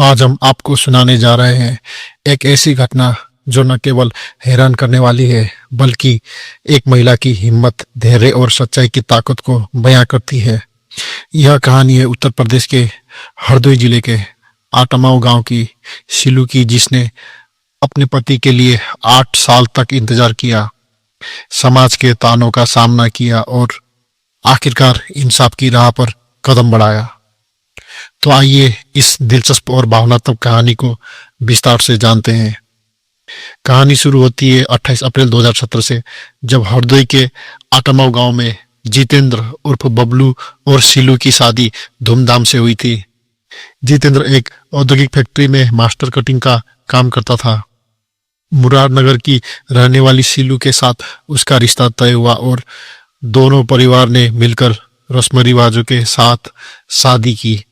आज हम आपको सुनाने जा रहे हैं एक ऐसी घटना जो न केवल हैरान करने वाली है बल्कि एक महिला की हिम्मत, धैर्य और सच्चाई की ताकत को बयां करती है। यह कहानी है उत्तर प्रदेश के हरदोई जिले के आटमाओ गांव की शीलू की, जिसने अपने पति के लिए 8 साल तक इंतजार किया, समाज के तानों का सामना किया और आखिरकार इंसाफ की राह पर कदम बढ़ाया। तो आइए इस दिलचस्प और भावनात्मक कहानी को विस्तार से जानते हैं। कहानी शुरू होती है 28 अप्रैल 2017 से, जब हरदोई के आटमाओ गांव में जितेंद्र उर्फ बबलू और शीलू की शादी धूमधाम से हुई थी। जितेंद्र एक औद्योगिक फैक्ट्री में मास्टर कटिंग का काम करता था। मुरारनगर की रहने वाली शीलू के साथ उसका रिश्ता तय हुआ और दोनों परिवार ने मिलकर रस्म रिवाजों के साथ शादी की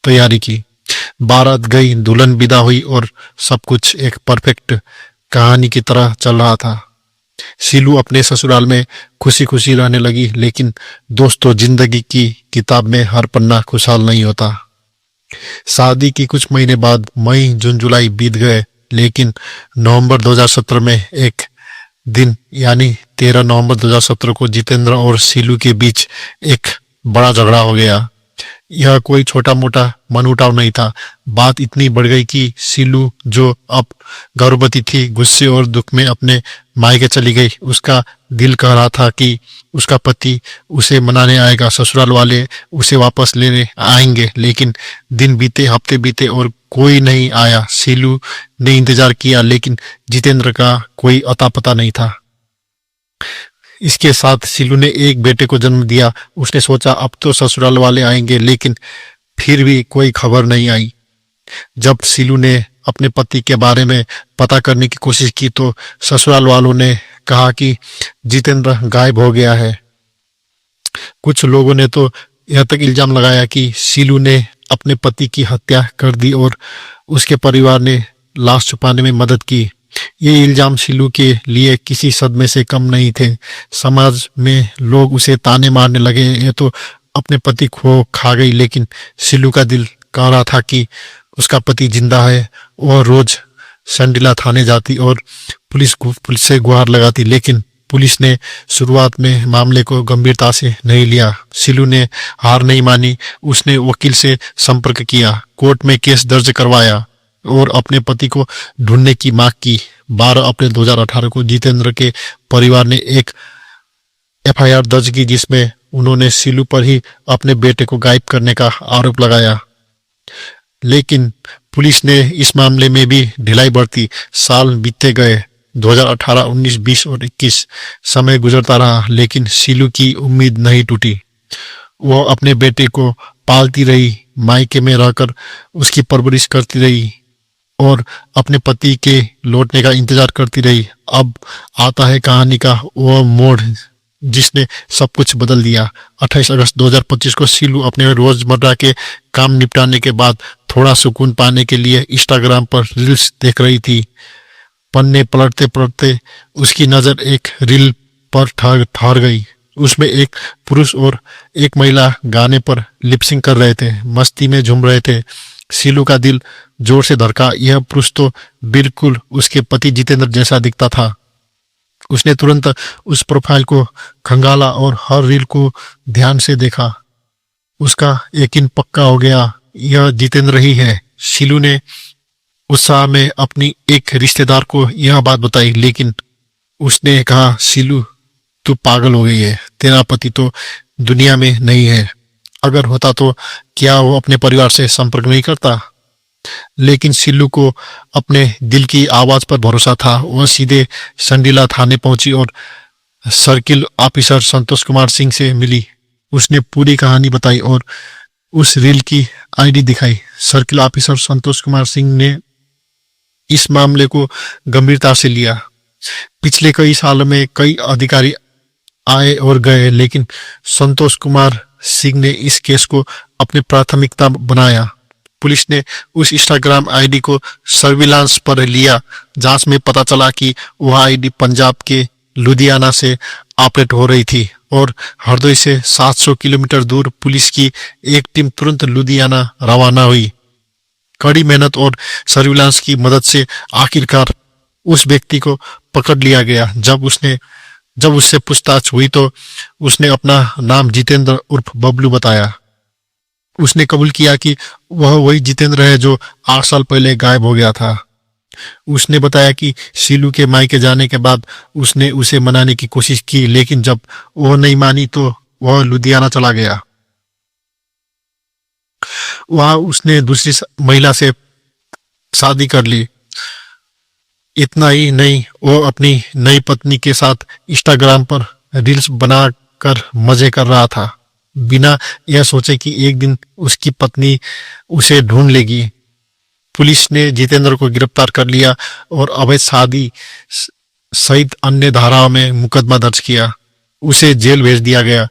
तैयारी की। बारात गई, दुल्हन विदा हुई और सब कुछ एक परफेक्ट कहानी की तरह चल रहा था। शीलू अपने ससुराल में खुशी खुशी रहने लगी, लेकिन दोस्तों, जिंदगी की किताब में हर पन्ना खुशहाल नहीं होता। शादी की कुछ महीने बाद मई, जून, जुलाई बीत गए, लेकिन नवंबर 2017 में एक दिन यानी 13 नवंबर 2017 को जितेंद्र और शीलू के बीच एक बड़ा झगड़ा हो गया। यह कोई छोटा मोटा मनमुटाव नहीं था। बात इतनी बढ़ गई कि शीलू, जो अब गर्भवती थी, गुस्से और दुख में अपने मायके चली गई। उसका दिल कह रहा था कि उसका पति उसे मनाने आएगा, ससुराल वाले उसे वापस लेने आएंगे, लेकिन दिन बीते, हफ्ते बीते और कोई नहीं आया। शीलू ने इंतजार किया, लेकिन जितेंद्र का कोई अता पता नहीं था। इसके साथ शीलू ने एक बेटे को जन्म दिया। उसने सोचा अब तो ससुराल वाले आएंगे, लेकिन फिर भी कोई खबर नहीं आई। जब शीलू ने अपने पति के बारे में पता करने की कोशिश की तो ससुराल वालों ने कहा कि जितेंद्र गायब हो गया है। कुछ लोगों ने तो यह तक इल्जाम लगाया कि शीलू ने अपने पति की हत्या कर दी और उसके परिवार ने लाश छुपाने में मदद की। ये इल्जाम शीलू के लिए किसी सदमे से कम नहीं थे। समाज में लोग उसे ताने मारने लगे, ये तो अपने पति को खा गई, लेकिन शीलू का दिल कह रहा था कि उसका पति जिंदा है। वह रोज संडीला थाने जाती और पुलिस से गुहार लगाती, लेकिन पुलिस ने शुरुआत में मामले को गंभीरता से नहीं लिया। शीलू ने हार नहीं मानी। उसने वकील से संपर्क किया, कोर्ट में केस दर्ज करवाया और अपने पति को ढूंढने की मांग की। 12 अप्रैल 2018 को जितेंद्र के परिवार ने एक एफआईआर दर्ज की, जिसमें उन्होंने शीलू पर ही अपने बेटे को गायब करने का आरोप लगाया। लेकिन पुलिस ने इस मामले में भी ढिलाई बरती। साल बीतते गए, 2018, 19, 20 और 21 समय गुजरता रहा, लेकिन शीलू की उम्मीद नहीं टूटी। वह अपने बेटे को पालती रही, मायके में रहकर उसकी परवरिश करती रही और अपने पति के लौटने का इंतजार करती रही। अब आता है कहानी का वह मोड़ जिसने सब कुछ बदल दिया। 28 अगस्त 2025 को शीलू अपने रोजमर्रा के काम निपटाने के बाद थोड़ा सुकून पाने के लिए इंस्टाग्राम पर रील्स देख रही थी। पन्ने पलटते पलटते उसकी नजर एक रील पर ठहर गई। उसमें एक पुरुष और एक महिला गाने पर लिपसिंग कर रहे थे, मस्ती में झूम रहे थे। शीलू का दिल जोर से धड़का। यह पुरुष तो बिल्कुल उसके पति जितेंद्र जैसा दिखता था। उसने तुरंत उस प्रोफाइल को खंगाला और हर रील को ध्यान से देखा। उसका यकीन पक्का हो गया, यह जितेंद्र ही है। शीलू ने उत्साह में अपनी एक रिश्तेदार को यह बात बताई, लेकिन उसने कहा, शीलू तू पागल हो गई है, तेरा पति तो दुनिया में नहीं है। अगर होता तो क्या वो अपने परिवार से संपर्क नहीं करता? लेकिन शीलू को अपने दिल की आवाज पर भरोसा था। वह सीधे संडीला थाने पहुंची और सर्किल ऑफिसर संतोष कुमार सिंह से मिली। उसने पूरी कहानी बताई और उस रील की आईडी दिखाई। सर्किल ऑफिसर संतोष कुमार सिंह ने इस मामले को गंभीरता से लिया। पिछले कई सालों में कई अधिकारी आए और गए, लेकिन संतोष कुमार सिंह ने इस केस को अपनी प्राथमिकता बनाया। पुलिस ने उस इंस्टाग्राम आईडी को सर्विलांस पर लिया। जांच में पता चला कि वह आईडी पंजाब के लुधियाना से ऑपरेट हो रही थी और हरदोई से 700 किलोमीटर दूर पुलिस की एक टीम तुरंत लुधियाना रवाना हुई। कड़ी मेहनत और सर्विलांस की मदद से आखिरकार उस व्यक्ति को पकड़ लिया गया। जब उससे पूछताछ हुई तो उसने अपना नाम जितेंद्र उर्फ बबलू बताया। उसने कबूल किया कि वह वही जितेंद्र है जो 8 साल पहले गायब हो गया था। उसने बताया कि शीलू के मायके जाने के बाद उसने उसे मनाने की कोशिश की, लेकिन जब वह नहीं मानी तो वह लुधियाना चला गया। वहां उसने दूसरी महिला से शादी कर ली। इतना ही नहीं, वो अपनी नई पत्नी के साथ इंस्टाग्राम पर रील्स बनाकर मजे कर रहा था, बिना यह सोचे कि एक दिन उसकी पत्नी उसे ढूंढ लेगी। पुलिस ने जितेंद्र को गिरफ्तार कर लिया और अवैध शादी सहित अन्य धाराओं में मुकदमा दर्ज किया। उसे जेल भेज दिया गया।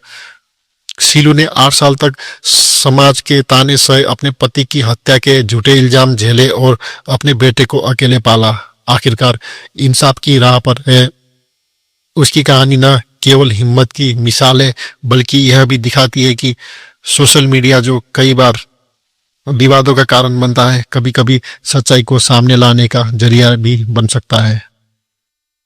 शीलू ने 8 साल तक समाज के ताने सहे, अपने पति की हत्या के झूठे इल्जाम झेले और अपने बेटे को अकेले पाला। आखिरकार इंसाफ की राह पर है। उसकी कहानी न केवल हिम्मत की मिसाल है, बल्कि यह भी दिखाती है कि सोशल मीडिया, जो कई बार विवादों का कारण बनता है, कभी कभी सच्चाई को सामने लाने का जरिया भी बन सकता है।